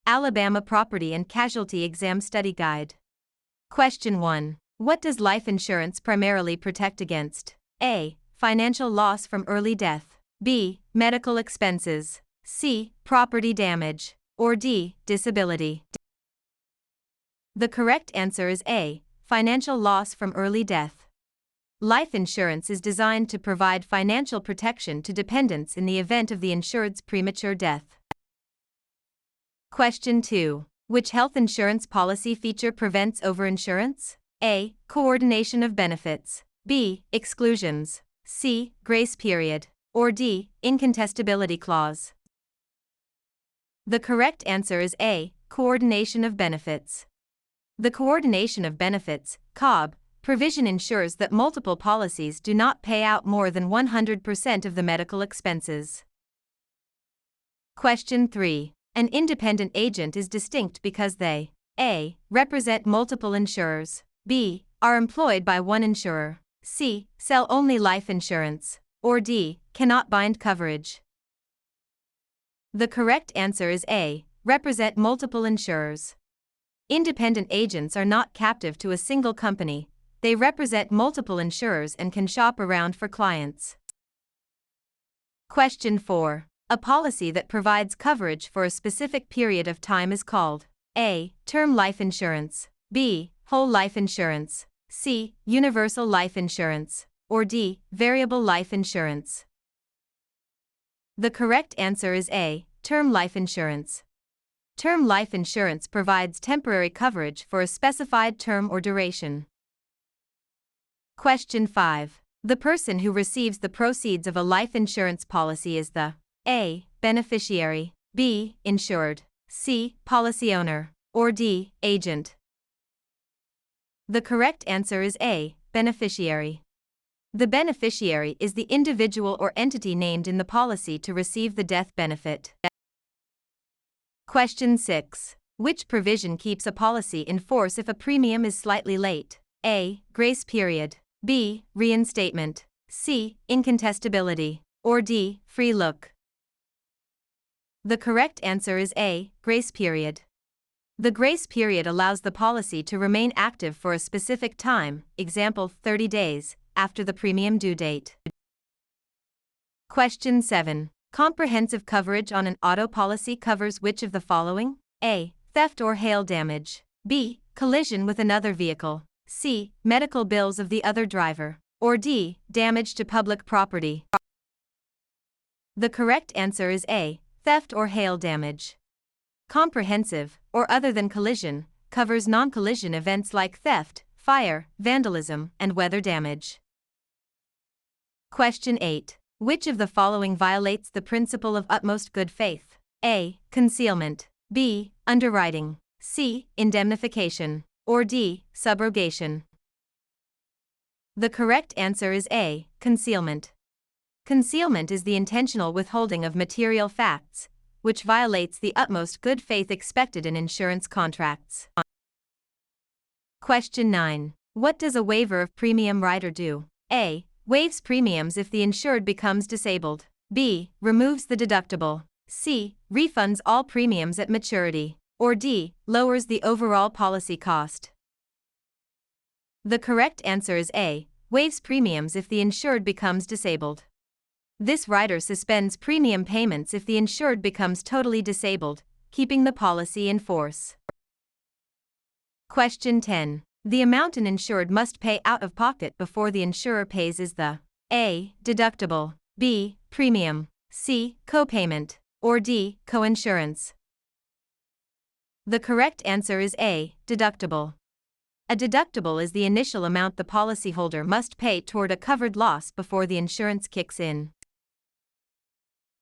Alabama Property and Casualty Exam Study Guide. Question 1. What does life insurance primarily protect against? A. Financial loss from early death. B. Medical expenses. C. Property damage. Or D. Disability. The correct answer is A. Financial loss from early death. Life insurance is designed to provide financial protection to dependents in the event of the insured's premature death. Question 2. Which health insurance policy feature prevents overinsurance? A. Coordination of benefits. B. Exclusions. C. Grace period. Or D. Incontestability clause. The correct answer is A. Coordination of benefits. The coordination of benefits (COB) provision ensures that multiple policies do not pay out more than 100% of the medical expenses. Question 3. An independent agent is distinct because they A. Represent multiple insurers. B. Are employed by one insurer. C. Sell only life insurance. Or D. Cannot bind coverage. The correct answer is A. Represent multiple insurers. Independent agents are not captive to a single company, they represent multiple insurers and can shop around for clients. Question 4. A policy that provides coverage for a specific period of time is called A. Term life insurance. B. Whole life insurance. C. Universal life insurance. Or D. Variable life insurance. The correct answer is A. Term life insurance. Term life insurance provides temporary coverage for a specified term or duration. Question 5. The person who receives the proceeds of a life insurance policy is the A. Beneficiary. B. Insured. C. Policy owner. Or D. Agent. The correct answer is A. Beneficiary. The beneficiary is the individual or entity named in the policy to receive the death benefit. Question 6. Which provision keeps a policy in force if a premium is slightly late? A. Grace period. B. Reinstatement. C. Incontestability. Or D. Free look. The correct answer is A. Grace period. The grace period allows the policy to remain active for a specific time, example 30 days, after the premium due date. Question 7. Comprehensive coverage on an auto policy covers which of the following? A. Theft or hail damage. B. Collision with another vehicle. C. Medical bills of the other driver. Or D. Damage to public property. The correct answer is A. Theft or hail damage. Comprehensive, or other than collision, covers non-collision events like theft, fire, vandalism, and weather damage. Question 8. Which of the following violates the principle of utmost good faith? A. Concealment. B. Underwriting. C. Indemnification. Or D. Subrogation. The correct answer is A. Concealment. Concealment is the intentional withholding of material facts, which violates the utmost good faith expected in insurance contracts. Question 9. What does a waiver of premium rider do? A. Waives premiums if the insured becomes disabled. B. Removes the deductible. C. Refunds all premiums at maturity. Or D. Lowers the overall policy cost. The correct answer is A. Waives premiums if the insured becomes disabled. This rider suspends premium payments if the insured becomes totally disabled, keeping the policy in force. Question 10. The amount an insured must pay out of pocket before the insurer pays is the A. Deductible. B. Premium. C. Copayment. Or D. Coinsurance. The correct answer is A. Deductible. A deductible is the initial amount the policyholder must pay toward a covered loss before the insurance kicks in.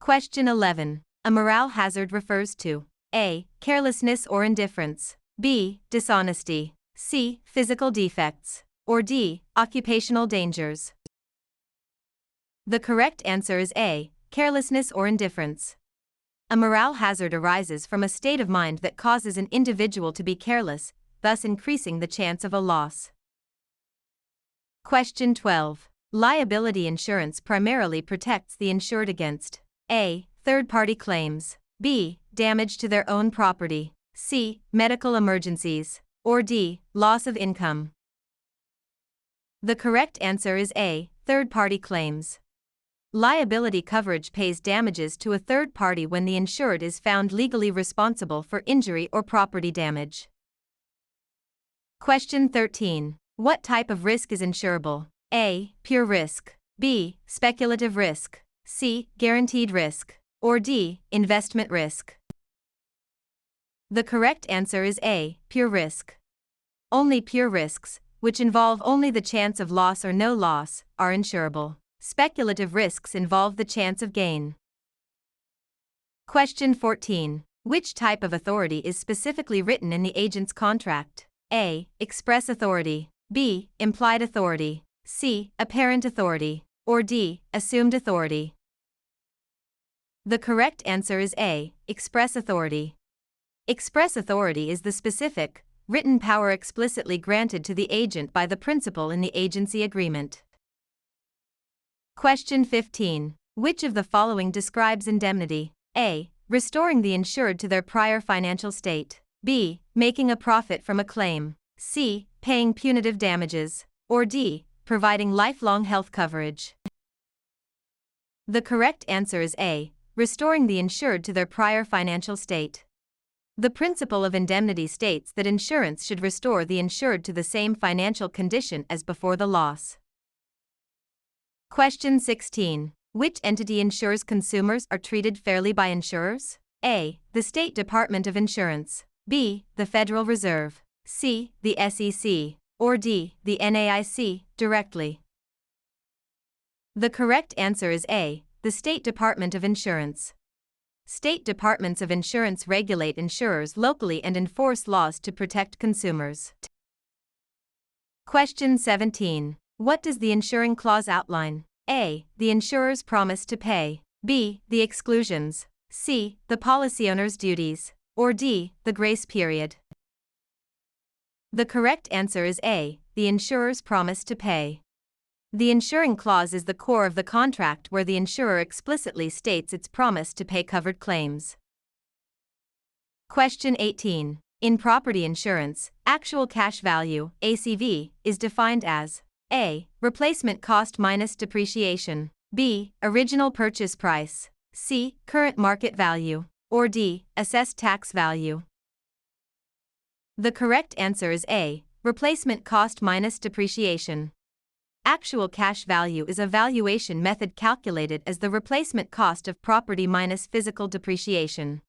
Question 11. A morale hazard refers to A. Carelessness or indifference. B. Dishonesty. C. Physical defects. Or D. Occupational dangers. The correct answer is A. Carelessness or indifference. A morale hazard arises from a state of mind that causes an individual to be careless, thus increasing the chance of a loss. Question 12. Liability insurance primarily protects the insured against A. Third-party claims. B. damage to their own property, C. medical emergencies, or D. loss of income. The correct answer is A. third-party claims. Liability coverage pays damages to a third party when the insured is found legally responsible for injury or property damage. Question 13. What type of risk is insurable? A. Pure risk. B. Speculative risk. C. Guaranteed risk. Or D. Investment risk. The correct answer is A. Pure risk. Only pure risks, which involve only the chance of loss or no loss, are insurable. Speculative risks involve the chance of gain. Question 14. Which type of authority is specifically written in the agent's contract? A. Express authority. B. Implied authority. C. Apparent authority. Or D. Assumed authority. The correct answer is A. Express authority. Express authority is the specific, written power explicitly granted to the agent by the principal in the agency agreement. Question 15. Which of the following describes indemnity? A. Restoring the insured to their prior financial state. B. Making a profit from a claim. C. Paying punitive damages. Or D. Providing lifelong health coverage. The correct answer is A. Restoring the insured to their prior financial state. The principle of indemnity states that insurance should restore the insured to the same financial condition as before the loss. Question 16. Which entity ensures consumers are treated fairly by insurers? A. The State Department of Insurance. B. The Federal Reserve. C. The SEC. Or D. The NAIC, directly. The correct answer is A. The State Department of Insurance. State departments of insurance regulate insurers locally and enforce laws to protect consumers. Question 17. What does the insuring clause outline? A. The insurer's promise to pay. B. The exclusions. C. The policy owner's duties. Or D. The grace period. The correct answer is A. The insurer's promise to pay. The insuring clause is the core of the contract where the insurer explicitly states its promise to pay covered claims. Question 18. In property insurance, actual cash value, ACV, is defined as A. Replacement cost minus depreciation. B. Original purchase price. C. Current market value. Or D. Assessed tax value. The correct answer is A. Replacement cost minus depreciation. Actual cash value is a valuation method calculated as the replacement cost of property minus physical depreciation.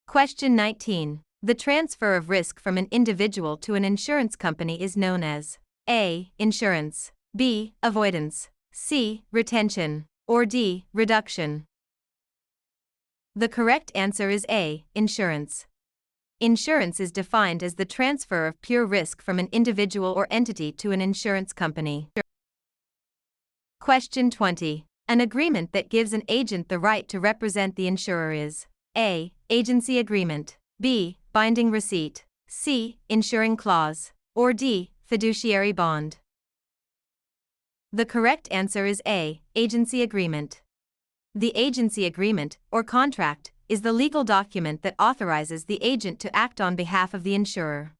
Question 19. The transfer of risk from an individual to an insurance company is known as A. Insurance. B. Avoidance. C. Retention. Or D. Reduction. The correct answer is A. Insurance. Insurance is defined as the transfer of pure risk from an individual or entity to an insurance company. Question 20. An agreement that gives an agent the right to represent the insurer is A. Agency agreement. B. Binding receipt. C. Insuring clause. Or D. Fiduciary bond. The correct answer is A. Agency agreement. The agency agreement, or contract, is the legal document that authorizes the agent to act on behalf of the insurer.